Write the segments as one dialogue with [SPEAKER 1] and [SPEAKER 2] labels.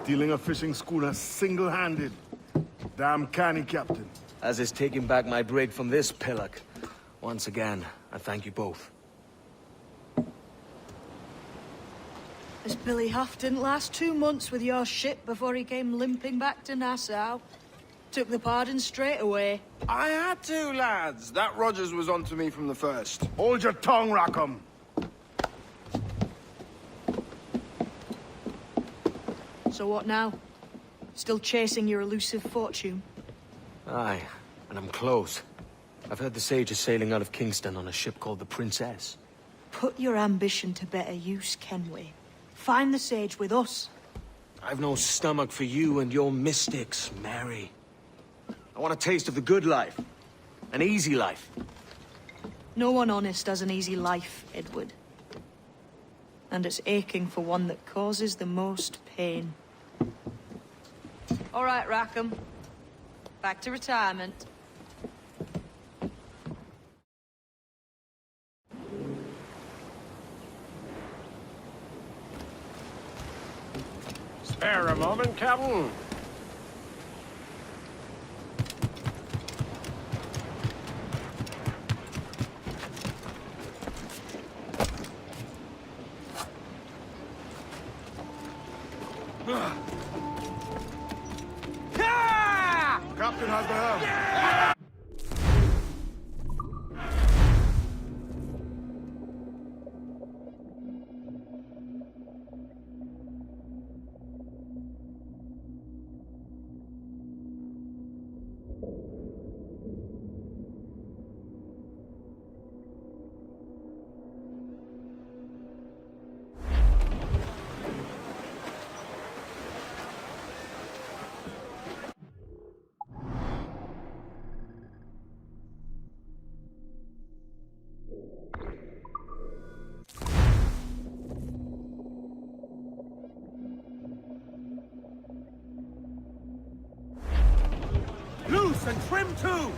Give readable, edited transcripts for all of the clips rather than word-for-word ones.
[SPEAKER 1] Stealing a fishing schooner single-handed. Damn canny, Captain.
[SPEAKER 2] As is taking back my brig from this pillock. Once again, I thank you both.
[SPEAKER 3] This Billy Huff didn't last 2 months with your ship before he came limping back to Nassau. Took the pardon straight away.
[SPEAKER 4] I had to, lads. That Rogers was onto me from the first.
[SPEAKER 1] Hold your tongue, Rackham.
[SPEAKER 3] So what now? Still chasing your elusive fortune?
[SPEAKER 2] Aye, and I'm close. I've heard the Sage is sailing out of Kingston on a ship called the Princess.
[SPEAKER 3] Put your ambition to better use, Kenway. Find the Sage with us.
[SPEAKER 2] I've no stomach for you and your mystics, Mary. I want a taste of the good life. An easy life.
[SPEAKER 3] No one honest has an easy life, Edward. And it's aching for one that causes the most pain. All right, Rackham. Back to retirement.
[SPEAKER 5] Spare a moment, Captain.
[SPEAKER 1] Captain has the helm.
[SPEAKER 6] Loose and trim too!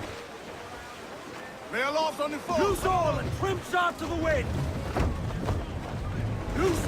[SPEAKER 1] Lay aloft on the fore.
[SPEAKER 6] Loose all and trim sharp to the wind! Loose!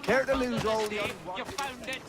[SPEAKER 4] Care to lose all the other
[SPEAKER 5] You found it.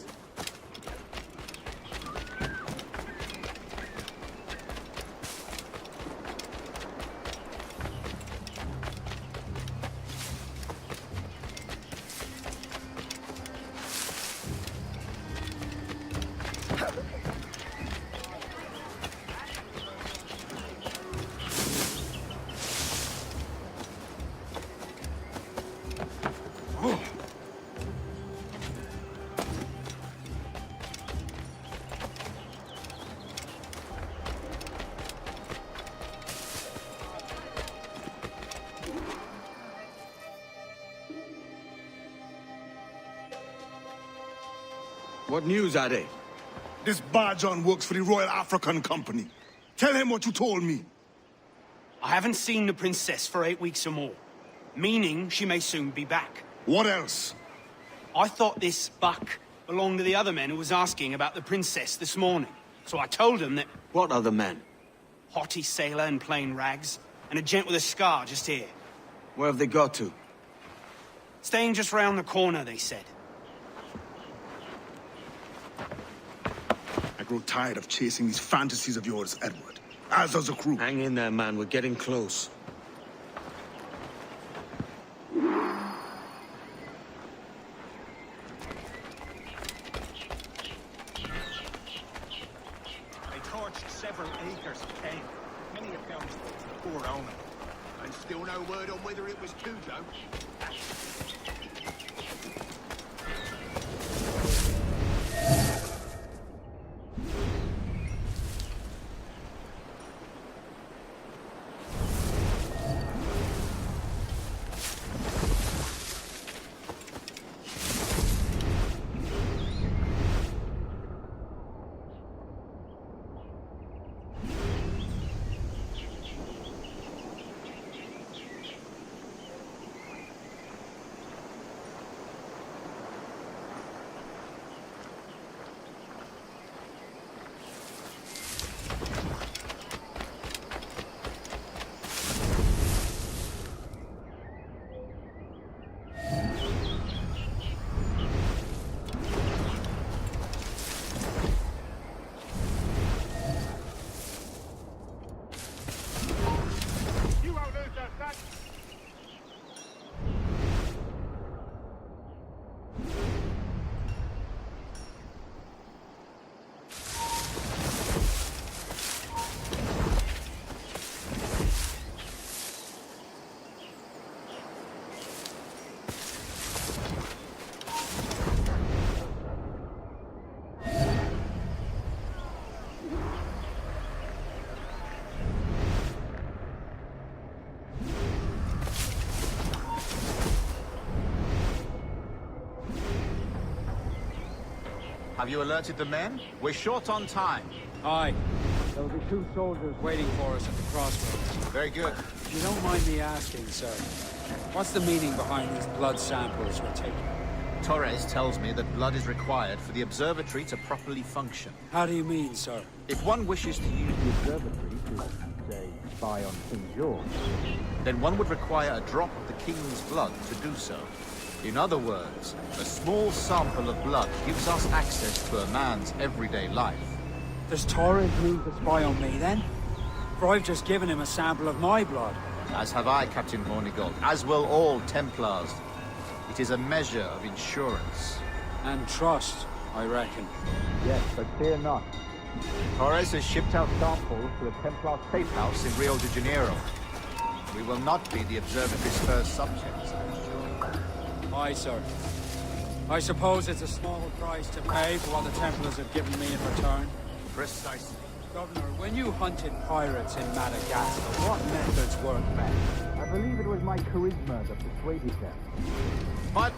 [SPEAKER 2] What news, Ade?
[SPEAKER 1] This Barjon works for the Royal African Company. Tell him what you told me.
[SPEAKER 6] I haven't seen the princess for 8 weeks or more, meaning she may soon be back.
[SPEAKER 1] What else?
[SPEAKER 6] I thought this buck belonged to the other men who was asking about the princess this morning. So I told him that
[SPEAKER 2] What other men?
[SPEAKER 6] haughty sailor in plain rags, and a gent with a scar just here.
[SPEAKER 2] Where have they got to?
[SPEAKER 6] Staying just round the corner, they said.
[SPEAKER 1] I grow tired of chasing these fantasies of yours, Edward. As does the crew.
[SPEAKER 2] Hang in there, man. We're getting close.
[SPEAKER 7] They torched several acres of cane. Many of them poor owner. And still no word on whether it was Cujo.
[SPEAKER 8] Have you alerted the men? We're short on time.
[SPEAKER 9] Aye. There'll be 2 soldiers waiting for us at the crossroads.
[SPEAKER 8] Very good.
[SPEAKER 9] If you don't mind me asking, sir, what's the meaning behind these blood samples we're taking?
[SPEAKER 8] Torres tells me that blood is required for the observatory to properly function.
[SPEAKER 9] How do you mean, sir?
[SPEAKER 8] If one wishes to use the observatory to, say, spy on King George, then one would require a drop of the King's blood to do so. In other words, a small sample of blood gives us access to a man's everyday life.
[SPEAKER 9] Does Torres mean to spy on me, then? For I've just given him a sample of my blood.
[SPEAKER 8] As have I, Captain Hornigold, as will all Templars. It is a measure of insurance.
[SPEAKER 9] And trust, I reckon.
[SPEAKER 8] Yes, but fear not. Torres has shipped out samples to the Templar safe house in Rio de Janeiro. We will not be the observatory's first subjects, I'm sure.
[SPEAKER 9] Aye, sir. I suppose it's a small price to pay for what the Templars have given me in return.
[SPEAKER 8] Precisely.
[SPEAKER 9] Governor, when you hunted pirates in Madagascar, what methods worked best?
[SPEAKER 8] I believe it was my charisma that persuaded them. But...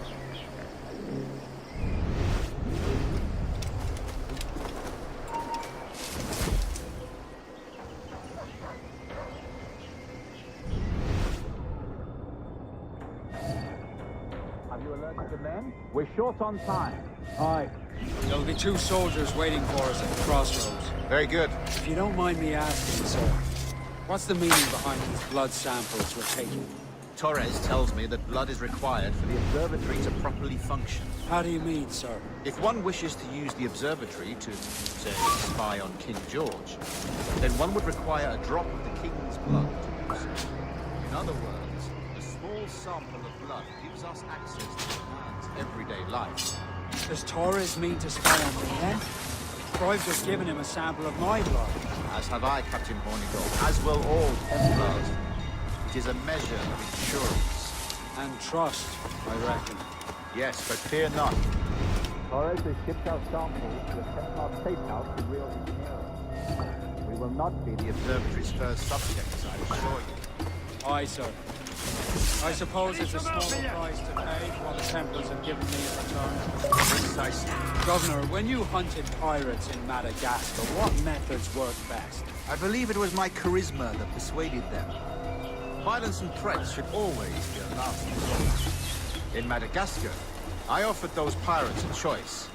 [SPEAKER 8] Have you alerted the men? We're short on time.
[SPEAKER 9] Aye. There'll be 2 soldiers waiting for us at the crossroads.
[SPEAKER 8] Very good.
[SPEAKER 9] If you don't mind me asking, sir, what's the meaning behind these blood samples we're taking?
[SPEAKER 8] Torres tells me that blood is required for the observatory to properly function.
[SPEAKER 9] How do you mean, sir?
[SPEAKER 8] If one wishes to use the observatory to, say, spy on King George, then one would require a drop of the King's blood to do so. In other words, a small sample of blood gives us access to a man's everyday life.
[SPEAKER 9] Does Torres mean to spy on me, then? For I've just given him a sample of my blood.
[SPEAKER 8] As have I, Captain Hornigold, as will all Templars. It is a measure of insurance.
[SPEAKER 9] And trust, I reckon.
[SPEAKER 8] Yes, but fear not. Torres has shipped out samples to the Templar safe house in Rio de Janeiro. We will not be the observatory's first subjects, I assure you.
[SPEAKER 9] Aye, sir. I suppose it's a small price to pay for what the Templars have given me in return.
[SPEAKER 8] Precisely.
[SPEAKER 9] Governor, when you hunted pirates in Madagascar, what methods worked best?
[SPEAKER 8] I believe it was my charisma that persuaded them. Violence and threats should always be a last resort. In Madagascar, I offered those pirates a choice.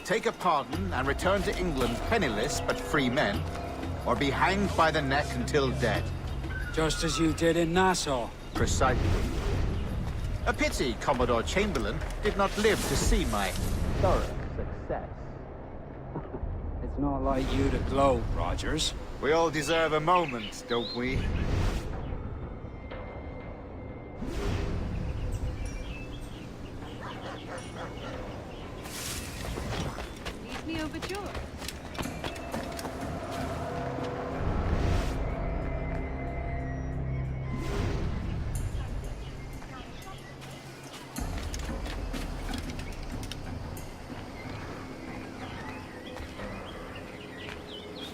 [SPEAKER 8] Take a pardon and return to England penniless but free men, or be hanged by the neck until dead.
[SPEAKER 9] Just as you did in Nassau.
[SPEAKER 8] Precisely. A pity Commodore Chamberlain did not live to see my thorough success.
[SPEAKER 9] It's not like you to gloat, Rogers.
[SPEAKER 8] We all deserve a moment, don't we?
[SPEAKER 3] Leave me overjoyed.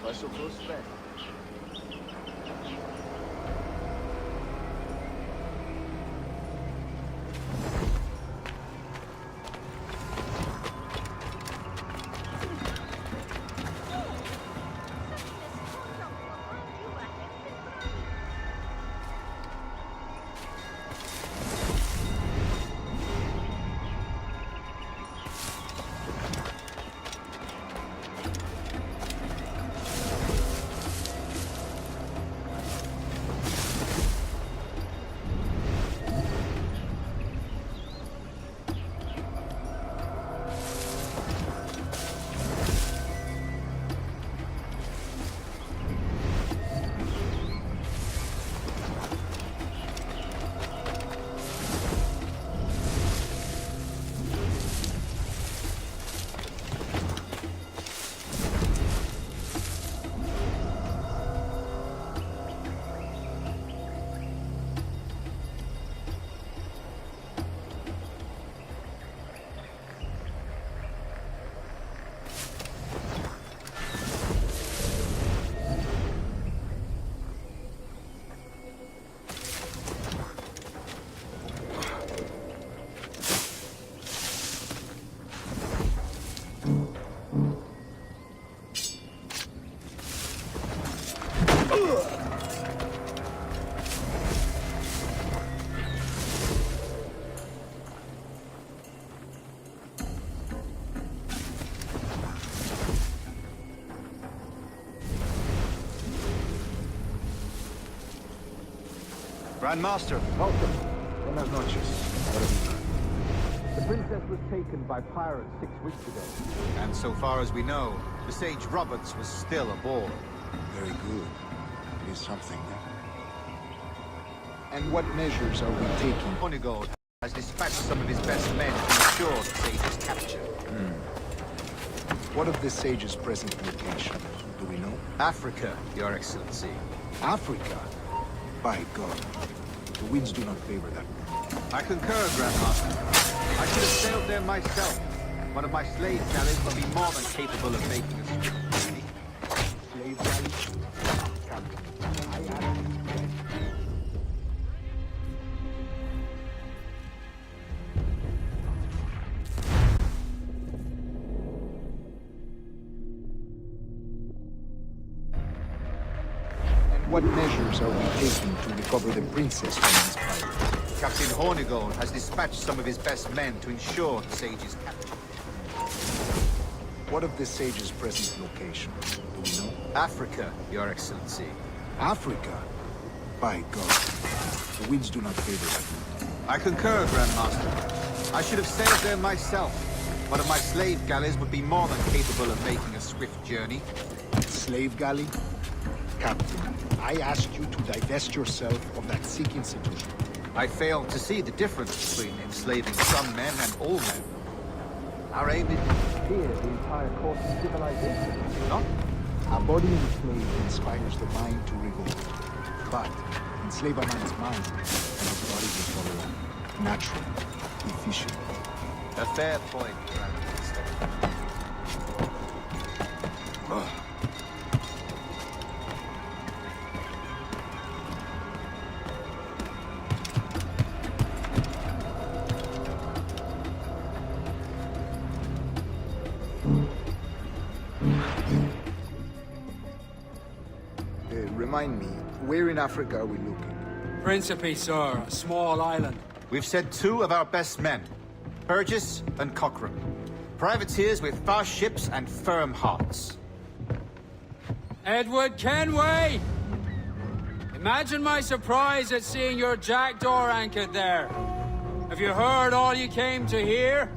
[SPEAKER 8] Why so close to bed? Grandmaster, welcome. Buenas noches. What have you done? The princess was taken by pirates 6 weeks ago. And so far as we know, the Sage Roberts was still aboard.
[SPEAKER 1] Very good. It is something.
[SPEAKER 10] And what measures are we taking?
[SPEAKER 8] Hornigold has dispatched some of his best men to ensure the Sage's capture.
[SPEAKER 10] What of the Sage's present location? Do we know?
[SPEAKER 8] Africa, Your Excellency.
[SPEAKER 10] Africa? By God. The winds do not favor that.
[SPEAKER 8] I concur, Grandmaster. I should have sailed there myself. One of my slave galleys would be more than capable of making a swift journey.
[SPEAKER 10] Slave galley? Captain, I ask you. And what measures are we taking to recover the princess from these pirates?
[SPEAKER 8] Captain Hornigold has dispatched some of his best men to ensure the Sage's capture.
[SPEAKER 10] What of the Sage's present location? Do we know?
[SPEAKER 8] Africa, Your Excellency.
[SPEAKER 10] Africa? By God. The winds do not favor that.
[SPEAKER 8] I concur, Grandmaster. I should have sailed there myself. One of my slave galleys would be more than capable of making a swift journey.
[SPEAKER 10] Slave galley? Captain, I ask you to divest yourself of that Sikh institution.
[SPEAKER 8] I fail to see the difference between enslaving some men and all men. Our aim is to steer the entire course of civilization, is it not?
[SPEAKER 10] A body enslaved inspires the mind to revolt. But enslave a man's mind, and his body will follow. Natural, efficient.
[SPEAKER 8] A fair point, Grandmaster.
[SPEAKER 10] Remind me, where in Africa are we looking?
[SPEAKER 9] Principe, sir, a small island.
[SPEAKER 8] We've sent 2 of our best men, Burgess and Cochrane. Privateers with fast ships and firm hearts.
[SPEAKER 9] Edward Kenway! Imagine my surprise at seeing your jackdaw anchored there. Have you heard all you came to hear?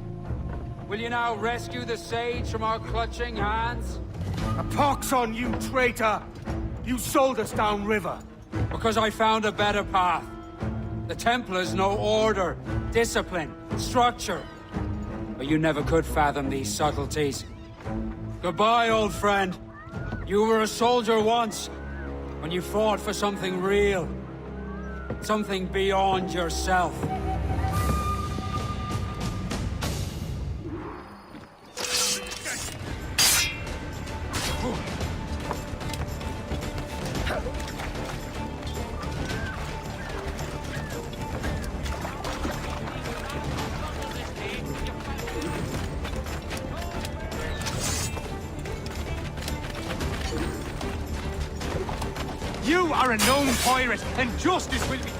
[SPEAKER 9] Will you now rescue the Sage from our clutching hands?
[SPEAKER 2] A pox on you, traitor! You sold us downriver.
[SPEAKER 9] Because I found a better path. The Templars know order, discipline, structure. But you never could fathom these subtleties. Goodbye, old friend. You were a soldier once, when you fought for something real. Something beyond yourself.
[SPEAKER 2] You are a known pirate, and justice will be